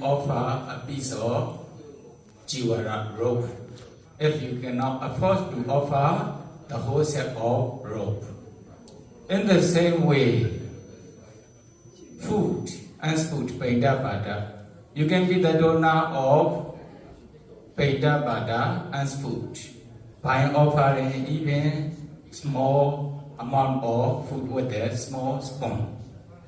offer a piece of jiwara rope. If you cannot afford to offer the whole set of rope. In the same way, food and food Paida Bada. You can be the donor of Paida Bada and food by offering even small amount of food with a small spoon.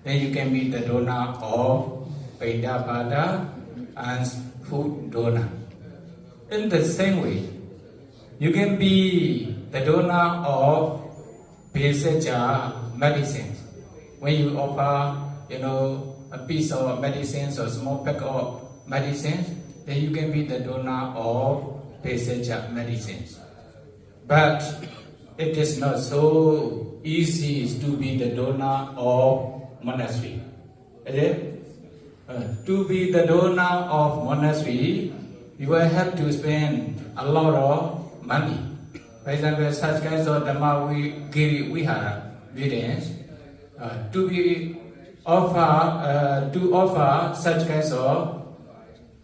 Then you can be the donor of Paida Bada and food donor. In the same way, you can be the donor of basic medicines. When you offer, a piece of medicines or small pack of medicines, then you can be the donor of basic medicines. But it is not so easy to be the donor of monastery. To be the donor of monastery, you will have to spend a lot of money. For example, such kinds of Dhamma Vihara buildings, to offer such kinds of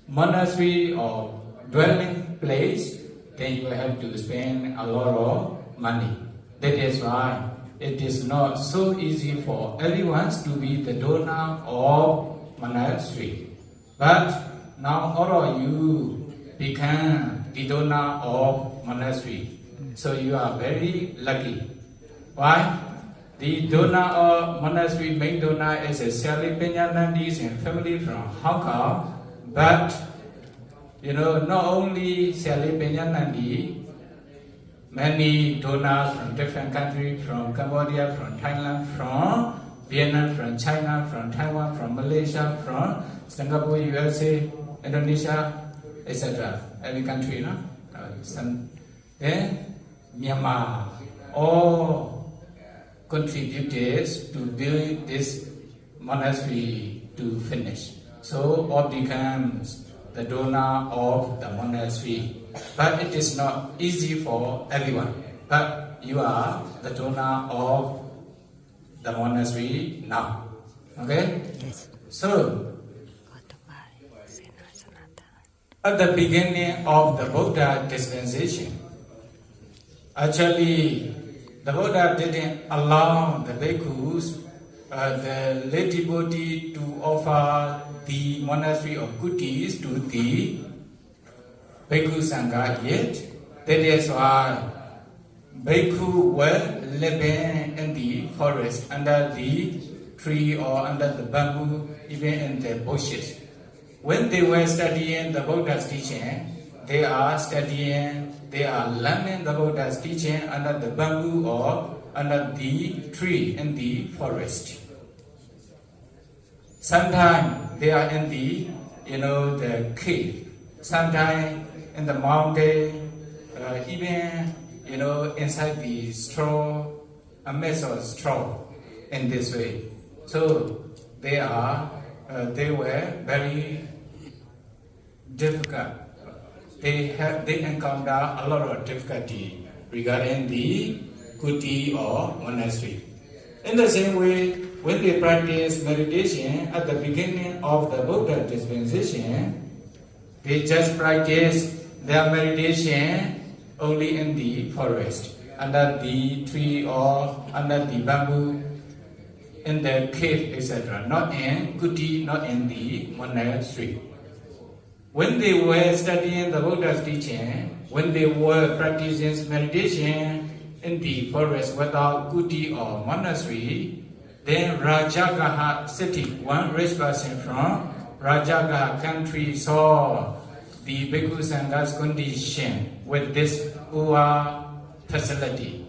monastery or dwelling place, then you will have to spend a lot of money. That is why it is not so easy for everyone to be the donor of monastery. But now all of you become the donor of monastery. So you are very lucky. Why? The donor of monastery, main donor is a Sally Penyanandis and family from Hong Kong. But, not only Sally Penyanandi, many donors from different countries, from Cambodia, from Thailand, from Vietnam, from China, from Taiwan, from Malaysia, from Singapore, USA, Indonesia, etc. Every country, Then Myanmar all contributed to build this monastery to finish. So all becomes the donor of the monastery. But it is not easy for everyone. But you are the donor of the monastery now. Okay? Yes. So, at the beginning of the Buddha dispensation, actually, the Buddha didn't allow the bhikkhus, the lay devotee, to offer the monastery of kutis to the bhikkhu sangha yet. That is why bhikkhu were living in the forest, under the tree or under the bamboo, even in the bushes. When they were studying the Buddha's teaching, they are learning the Buddha's teaching under the bamboo or under the tree in the forest. Sometimes they are in the, the cave. Sometimes in the mountain, even, inside the straw, a mess of straw in this way. So they were very difficult. They encounter a lot of difficulty regarding the kuti or monastery. In the same way, when they practice meditation at the beginning of the Buddha dispensation, they just practice their meditation only in the forest, under the tree or under the bamboo, in the cave, etc. Not in kuti, not in the monastery. When they were studying the Buddha's teaching, when they were practicing meditation in the forest without kuti or monastery, then Rajagaha city, one rich person from Rajagaha country, saw the Bhikkhu Sangha's condition with this poor facility.